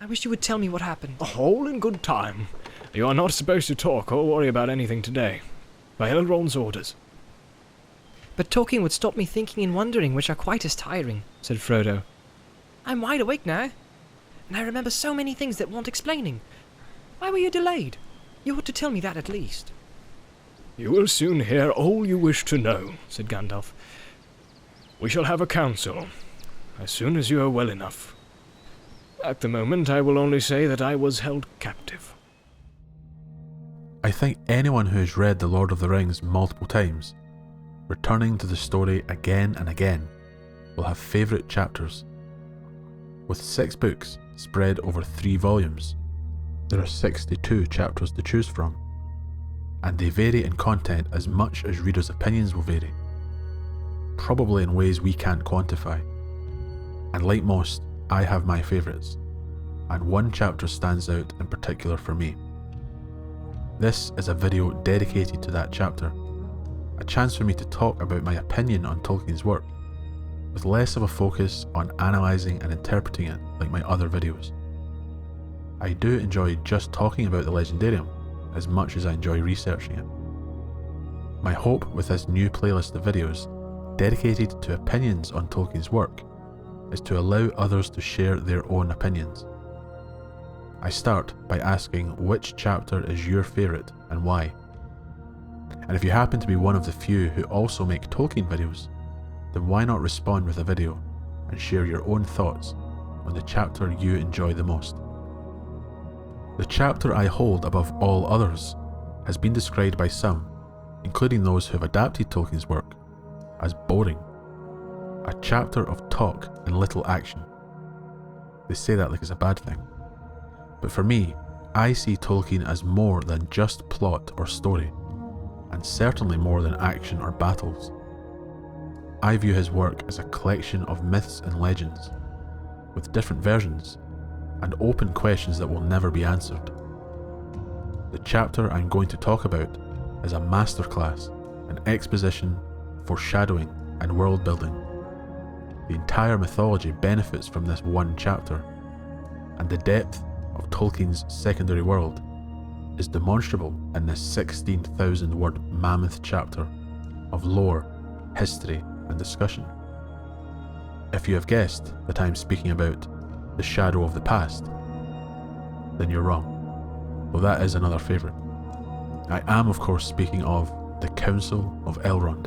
wish you would tell me what happened. All in good time. You are not supposed to talk or worry about anything today. By Elrond's orders. But talking would stop me thinking and wondering, which are quite as tiring, said Frodo. I'm wide awake now, and I remember so many things that want explaining. Why were you delayed? You ought to tell me that at least. You will soon hear all you wish to know, said Gandalf. We shall have a council, as soon as you are well enough. At the moment, I will only say that I was held captive. I think anyone who has read The Lord of the Rings multiple times, returning to the story again and again, will have favourite chapters. With 6 books spread over 3 volumes, there are 62 chapters to choose from, and they vary in content as much as readers' opinions will vary, probably in ways we can't quantify. And like most, I have my favourites, and one chapter stands out in particular for me. This is a video dedicated to that chapter, a chance for me to talk about my opinion on Tolkien's work, with less of a focus on analysing and interpreting it like my other videos. I do enjoy just talking about the Legendarium as much as I enjoy researching it. My hope with this new playlist of videos dedicated to opinions on Tolkien's work is to allow others to share their own opinions. I start by asking which chapter is your favourite and why. And if you happen to be one of the few who also make Tolkien videos, then why not respond with a video and share your own thoughts on the chapter you enjoy the most. The chapter I hold above all others has been described by some, including those who have adapted Tolkien's work, as boring. A chapter of talk and little action. They say that like it's a bad thing. But for me, I see Tolkien as more than just plot or story, and certainly more than action or battles. I view his work as a collection of myths and legends, with different versions, and open questions that will never be answered. The chapter I'm going to talk about is a masterclass in exposition, foreshadowing, and world building. The entire mythology benefits from this one chapter, and the depth of Tolkien's secondary world is demonstrable in this 16,000 word mammoth chapter of lore, history, and discussion. If you have guessed that I am speaking about The Shadow of the Past, then you're wrong, though that is another favourite. I am of course speaking of the Council of Elrond.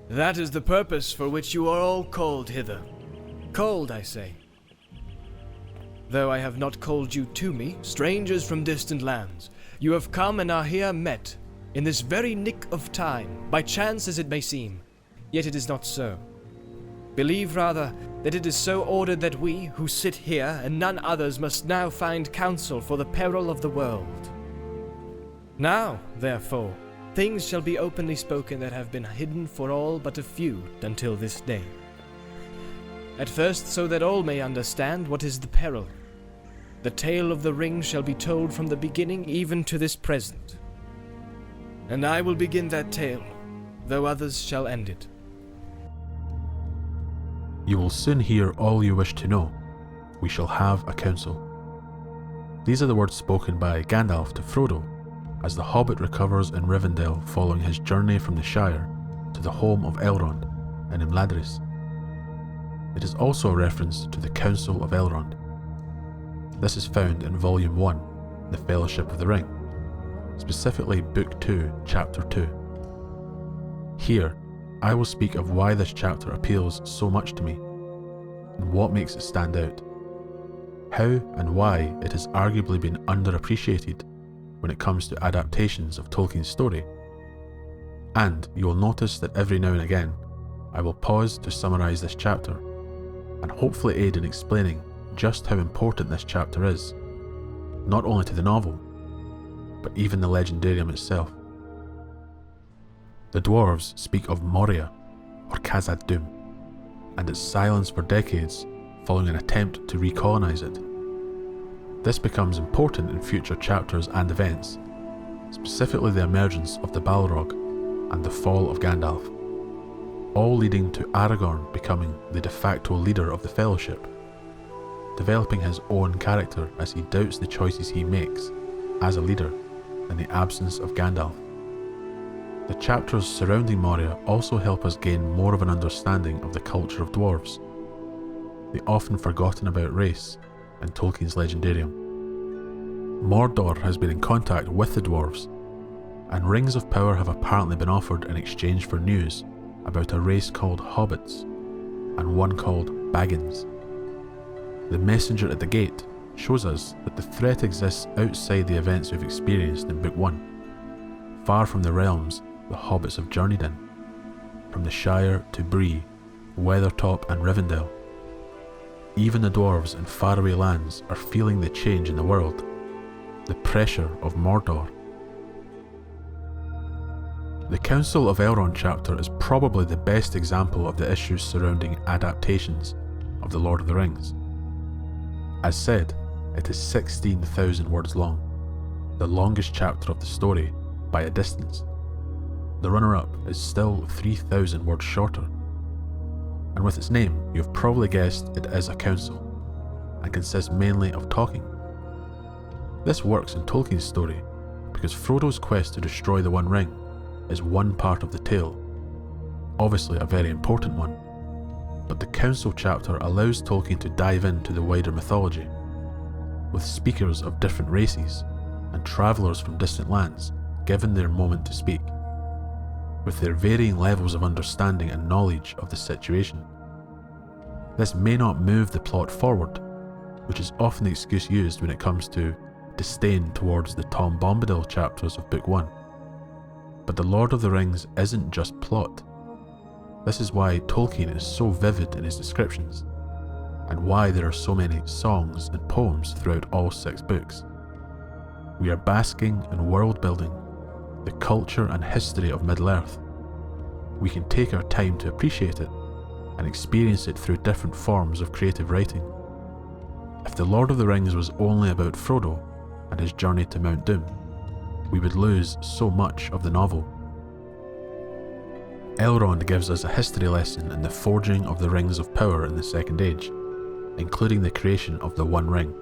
That is the purpose for which you are all called hither. Called, I say. Though I have not called you to me, strangers from distant lands, you have come and are here met, in this very nick of time, by chance as it may seem, yet it is not so. Believe rather that it is so ordered that we, who sit here and none others, must now find counsel for the peril of the world. Now, therefore, things shall be openly spoken that have been hidden for all but a few until this day. At first, so that all may understand what is the peril. The tale of the ring shall be told from the beginning even to this present. And I will begin that tale, though others shall end it. You will soon hear all you wish to know. We shall have a council. These are the words spoken by Gandalf to Frodo as the Hobbit recovers in Rivendell following his journey from the Shire to the home of Elrond in Imladris. It is also a reference to the Council of Elrond. This is found in Volume 1, The Fellowship of the Ring, specifically Book 2, Chapter 2. Here, I will speak of why this chapter appeals so much to me, and what makes it stand out, how and why it has arguably been underappreciated when it comes to adaptations of Tolkien's story, and you will notice that every now and again I will pause to summarise this chapter, and hopefully aid in explaining just how important this chapter is, not only to the novel, but even the Legendarium itself. The dwarves speak of Moria, or Khazad-dûm, and its silence for decades following an attempt to recolonise it. This becomes important in future chapters and events, specifically the emergence of the Balrog and the fall of Gandalf, all leading to Aragorn becoming the de facto leader of the Fellowship. developing his own character as he doubts the choices he makes as a leader in the absence of Gandalf. The chapters surrounding Moria also help us gain more of an understanding of the culture of dwarves, the often forgotten about race in Tolkien's Legendarium. Mordor has been in contact with the dwarves, and rings of power have apparently been offered in exchange for news about a race called hobbits and one called Baggins. The messenger at the gate shows us that the threat exists outside the events we've experienced in Book 1, far from the realms the hobbits have journeyed in, from the Shire to Bree, Weathertop and Rivendell. Even the dwarves in faraway lands are feeling the change in the world, the pressure of Mordor. The Council of Elrond chapter is probably the best example of the issues surrounding adaptations of The Lord of the Rings. As said, it is 16,000 words long, the longest chapter of the story by a distance. The runner-up is still 3,000 words shorter, and with its name you've probably guessed it is a council, and consists mainly of talking. This works in Tolkien's story because Frodo's quest to destroy the One Ring is one part of the tale, obviously a very important one, but the council chapter allows Tolkien to dive into the wider mythology, with speakers of different races and travellers from distant lands given their moment to speak, with their varying levels of understanding and knowledge of the situation. This may not move the plot forward, which is often the excuse used when it comes to disdain towards the Tom Bombadil chapters of Book 1. But The Lord of the Rings isn't just plot. This is why Tolkien is so vivid in his descriptions, and why there are so many songs and poems throughout all 6 books. We are basking in world building, the culture and history of Middle-earth. We can take our time to appreciate it, and experience it through different forms of creative writing. If The Lord of the Rings was only about Frodo and his journey to Mount Doom, we would lose so much of the novel. Elrond gives us a history lesson in the forging of the Rings of Power in the Second Age, including the creation of the One Ring,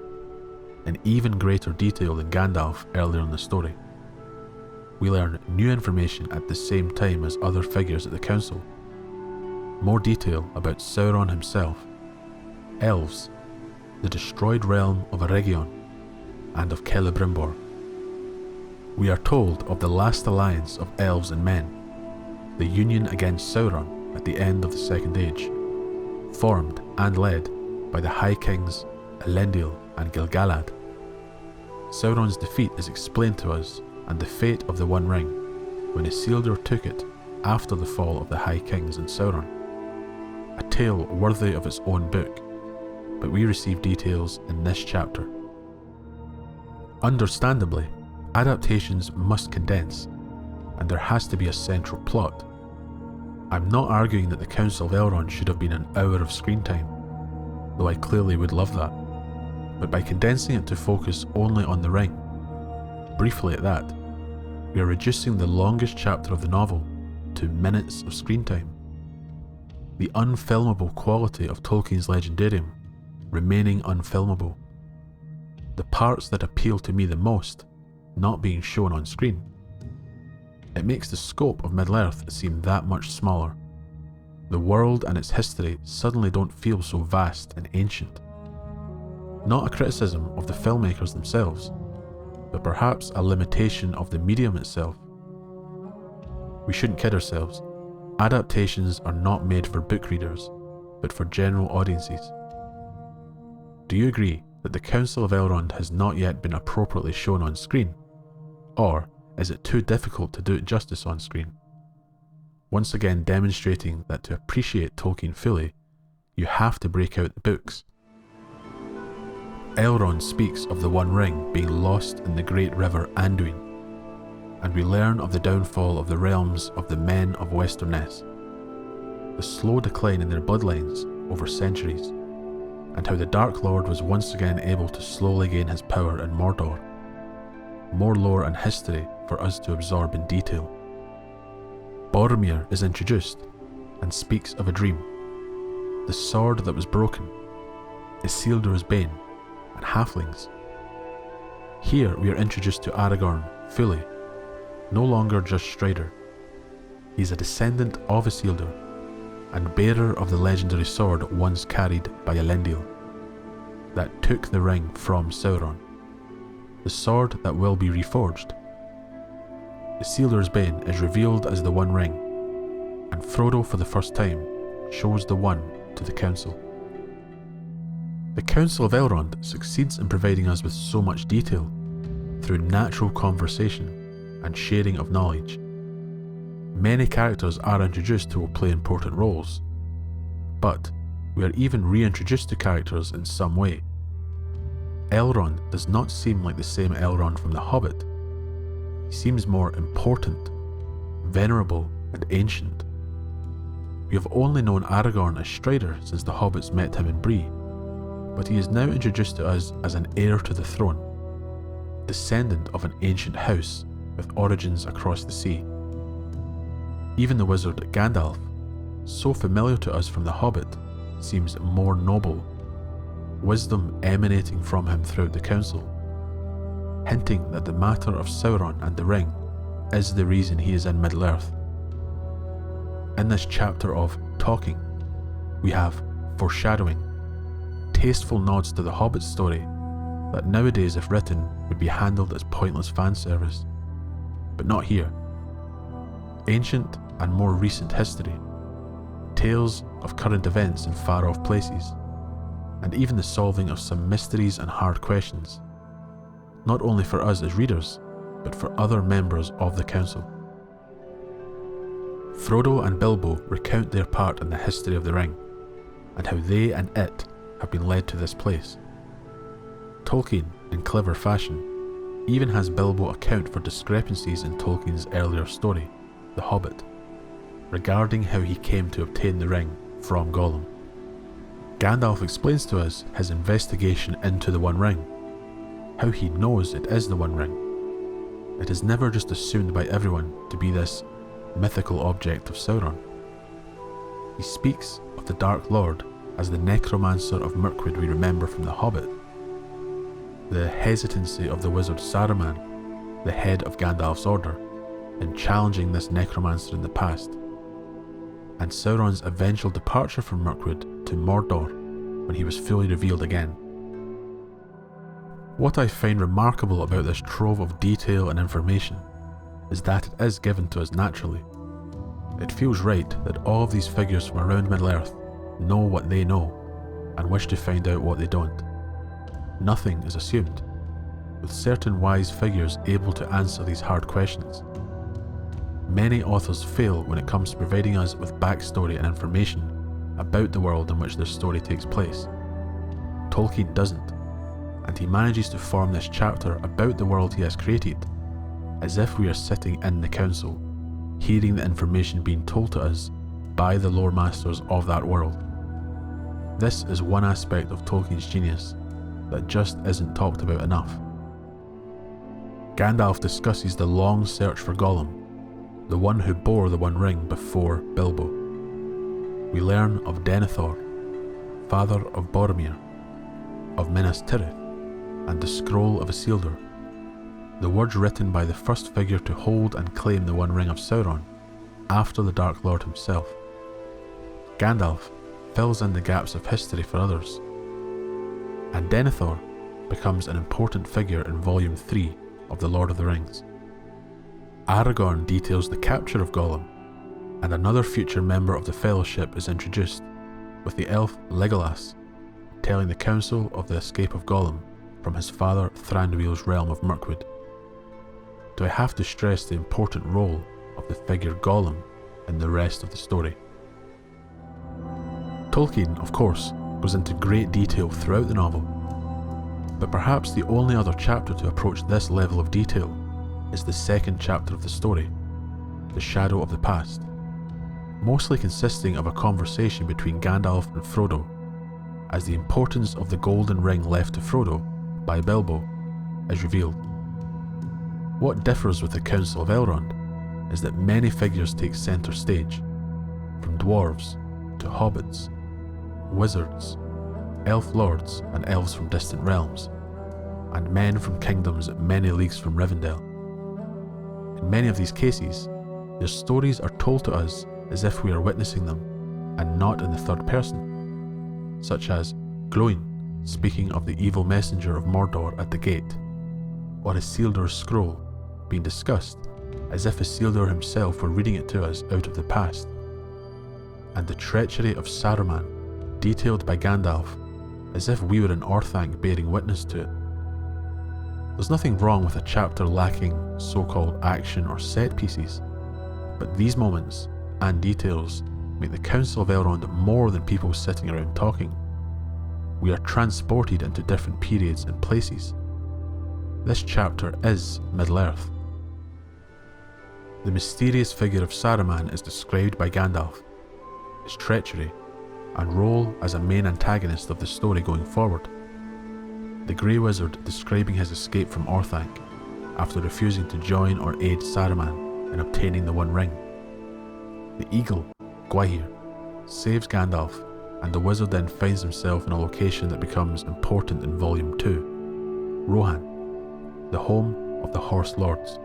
in even greater detail than Gandalf earlier in the story. We learn new information at the same time as other figures at the council. More detail about Sauron himself, elves, the destroyed realm of Eregion, and of Celebrimbor. We are told of the last alliance of elves and men, the union against Sauron at the end of the Second Age, formed and led by the High Kings Elendil and Gil-galad. Sauron's defeat is explained to us, and the fate of the One Ring, when Isildur took it after the fall of the High Kings and Sauron. A tale worthy of its own book, but we receive details in this chapter. Understandably, adaptations must condense, and there has to be a central plot. I'm not arguing that the Council of Elrond should have been an hour of screen time, though I clearly would love that, but by condensing it to focus only on the ring, briefly at that, we are reducing the longest chapter of the novel to minutes of screen time. The unfilmable quality of Tolkien's Legendarium remaining unfilmable. The parts that appeal to me the most not being shown on screen. It makes the scope of Middle-earth seem that much smaller. The world and its history suddenly don't feel so vast and ancient. Not a criticism of the filmmakers themselves, but perhaps a limitation of the medium itself. We shouldn't kid ourselves. Adaptations are not made for book readers, but for general audiences. Do you agree that the Council of Elrond has not yet been appropriately shown on screen? Or is it too difficult to do it justice on screen? Once again demonstrating that to appreciate Tolkien fully, you have to break out the books. Elrond speaks of the One Ring being lost in the great river Anduin, and we learn of the downfall of the realms of the men of Westernesse, the slow decline in their bloodlines over centuries, and how the Dark Lord was once again able to slowly gain his power in Mordor. More lore and history for us to absorb in detail. Boromir is introduced and speaks of a dream, the sword that was broken. Isildur's Bane, and halflings. Here we are introduced to Aragorn fully, no longer just Strider. He is a descendant of Isildur, and bearer of the legendary sword once carried by Elendil, that took the ring from Sauron, the sword that will be reforged. Isildur's Bane is revealed as the One Ring, and Frodo for the first time shows the One to the Council. The Council of Elrond succeeds in providing us with so much detail through natural conversation and sharing of knowledge. Many characters are introduced who will play important roles, but we are even reintroduced to characters in some way. Elrond does not seem like the same Elrond from The Hobbit. He seems more important, venerable, and ancient. We have only known Aragorn as Strider since the hobbits met him in Bree, but he is now introduced to us as an heir to the throne, descendant of an ancient house with origins across the sea. Even the wizard Gandalf, so familiar to us from The Hobbit, seems more noble, wisdom emanating from him throughout the council, hinting that the matter of Sauron and the ring is the reason he is in Middle-earth. In this chapter of Talking, we have foreshadowing, tasteful nods to the Hobbit story that nowadays, if written, would be handled as pointless fan service, but not here. Ancient and more recent history, tales of current events in far-off places, and even the solving of some mysteries and hard questions, not only for us as readers, but for other members of the Council. Frodo and Bilbo recount their part in the history of the ring, and how they and it have been led to this place. Tolkien, in clever fashion, even has Bilbo account for discrepancies in Tolkien's earlier story, The Hobbit, regarding how he came to obtain the ring from Gollum. Gandalf explains to us his investigation into the One Ring, how he knows it is the One Ring. It is never just assumed by everyone to be this mythical object of Sauron. He speaks of the Dark Lord as the necromancer of Mirkwood we remember from The Hobbit, the hesitancy of the wizard Saruman, the head of Gandalf's order, in challenging this necromancer in the past, and Sauron's eventual departure from Mirkwood to Mordor when he was fully revealed again. What I find remarkable about this trove of detail and information is that it is given to us naturally. It feels right that all of these figures from around Middle-earth know what they know and wish to find out what they don't. Nothing is assumed, with certain wise figures able to answer these hard questions. Many authors fail when it comes to providing us with backstory and information about the world in which their story takes place. Tolkien doesn't, and he manages to form this chapter about the world he has created, as if we are sitting in the council, hearing the information being told to us by the lore masters of that world. This is one aspect of Tolkien's genius that just isn't talked about enough. Gandalf discusses the long search for Gollum, the one who bore the One Ring before Bilbo. We learn of Denethor, father of Boromir, of Minas Tirith, and the Scroll of Isildur, the words written by the first figure to hold and claim the One Ring of Sauron after the Dark Lord himself. Gandalf fills in the gaps of history for others, and Denethor becomes an important figure in Volume 3 of The Lord of the Rings. Aragorn details the capture of Gollum, and another future member of the Fellowship is introduced, with the elf Legolas telling the council of the escape of Gollum from his father Thranduil's realm of Mirkwood. Do I have to stress the important role of the figure Gollum in the rest of the story? Tolkien, of course, goes into great detail throughout the novel, but perhaps the only other chapter to approach this level of detail is the second chapter of the story, The Shadow of the Past, mostly consisting of a conversation between Gandalf and Frodo, as the importance of the golden ring left to Frodo by Bilbo is revealed. What differs with the Council of Elrond is that many figures take centre stage, from dwarves to hobbits, wizards, elf lords and elves from distant realms, and men from kingdoms many leagues from Rivendell. In many of these cases, their stories are told to us as if we are witnessing them, and not in the third person, such as Glóin speaking of the evil messenger of Mordor at the gate, or Isildur's scroll being discussed as if Isildur himself were reading it to us out of the past, and the treachery of Saruman detailed by Gandalf as if we were in Orthanc bearing witness to it. There's nothing wrong with a chapter lacking so-called action or set pieces, but these moments and details make the Council of Elrond more than people sitting around talking. We are transported into different periods and places. This chapter is Middle-earth. The mysterious figure of Saruman is described by Gandalf, his treachery, and role as a main antagonist of the story going forward. The Grey Wizard describing his escape from Orthanc after refusing to join or aid Saruman in obtaining the One Ring. The eagle, Gwaihir, saves Gandalf, and the wizard then finds himself in a location that becomes important in Volume 2, Rohan, the home of the Horse Lords.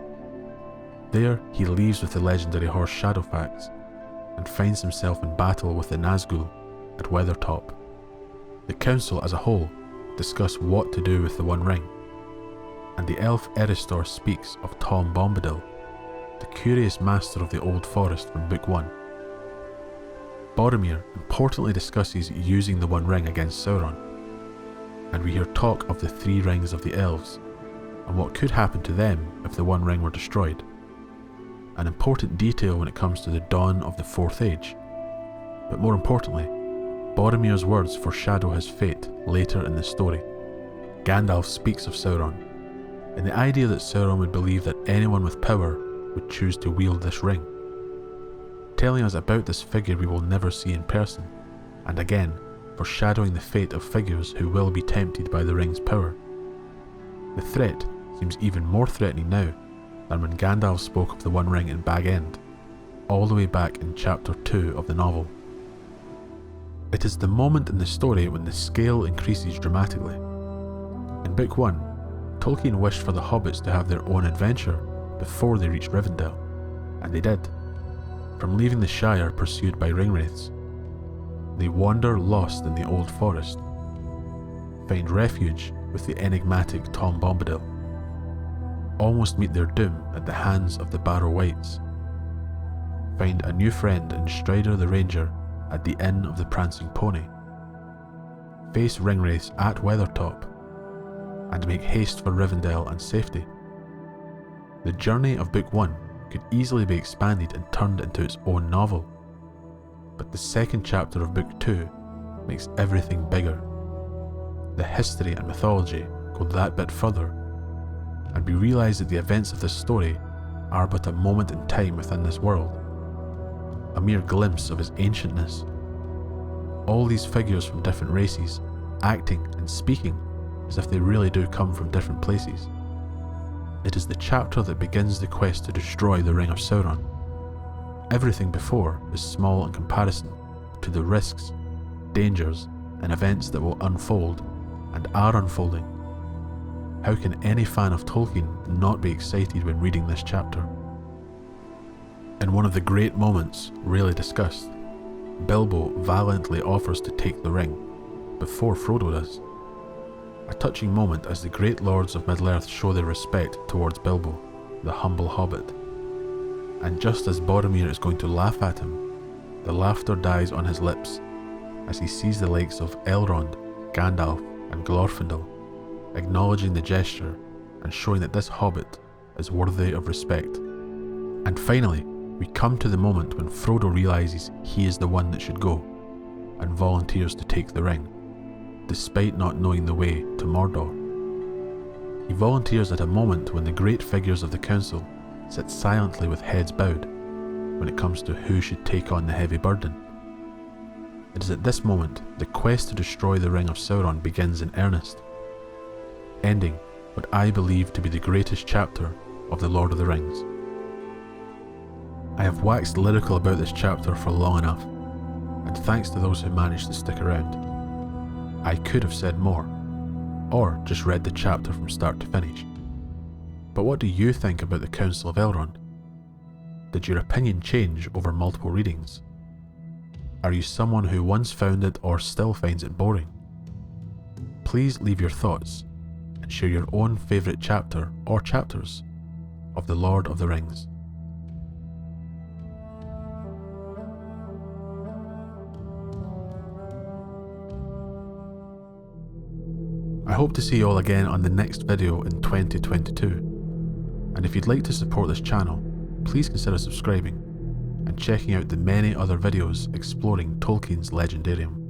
There he leaves with the legendary horse Shadowfax and finds himself in battle with the Nazgul at Weathertop. The council as a whole discuss what to do with the One Ring, and the elf Eristor speaks of Tom Bombadil, the curious master of the Old Forest from Book 1. Boromir importantly discusses using the One Ring against Sauron, and we hear talk of the three rings of the elves, and what could happen to them if the One Ring were destroyed. An important detail when it comes to the dawn of the Fourth Age, but more importantly, Boromir's words foreshadow his fate later in the story. Gandalf speaks of Sauron, and the idea that Sauron would believe that anyone with power would choose to wield this ring, telling us about this figure we will never see in person, and again foreshadowing the fate of figures who will be tempted by the ring's power. The threat seems even more threatening now than when Gandalf spoke of the One Ring in Bag End, all the way back in Chapter 2 of the novel. It is the moment in the story when the scale increases dramatically. In Book 1, Tolkien wished for the hobbits to have their own adventure before they reached Rivendell, and they did. From leaving the Shire pursued by ringwraiths, they wander lost in the Old Forest, find refuge with the enigmatic Tom Bombadil, almost meet their doom at the hands of the Barrow Wights, find a new friend in Strider the Ranger at the Inn of the Prancing Pony, face ringwraiths at Weathertop, and make haste for Rivendell and safety. The journey of Book 1 could easily be expanded and turned into its own novel, but the second chapter of Book 2 makes everything bigger. The history and mythology go that bit further, and we realise that the events of this story are but a moment in time within this world, a mere glimpse of its ancientness. All these figures from different races, acting and speaking as if they really do come from different places. It is the chapter that begins the quest to destroy the Ring of Sauron. Everything before is small in comparison to the risks, dangers, and events that will unfold and are unfolding. How can any fan of Tolkien not be excited when reading this chapter? In one of the great moments rarely discussed, Bilbo valiantly offers to take the ring, before Frodo does. A touching moment as the great lords of Middle-earth show their respect towards Bilbo, the humble hobbit. And just as Boromir is going to laugh at him, the laughter dies on his lips as he sees the likes of Elrond, Gandalf, and Glorfindel acknowledging the gesture and showing that this hobbit is worthy of respect. And finally, we come to the moment when Frodo realises he is the one that should go, and volunteers to take the ring, despite not knowing the way to Mordor. He volunteers at a moment when the great figures of the council sit silently with heads bowed when it comes to who should take on the heavy burden. It is at this moment the quest to destroy the Ring of Sauron begins in earnest, ending what I believe to be the greatest chapter of The Lord of the Rings. I have waxed lyrical about this chapter for long enough, and thanks to those who managed to stick around. I could have said more, or just read the chapter from start to finish. But what do you think about the Council of Elrond? Did your opinion change over multiple readings? Are you someone who once found it or still finds it boring? Please leave your thoughts and share your own favourite chapter or chapters of The Lord of the Rings. I hope to see you all again on the next video in 2022, and if you'd like to support this channel, please consider subscribing and checking out the many other videos exploring Tolkien's Legendarium.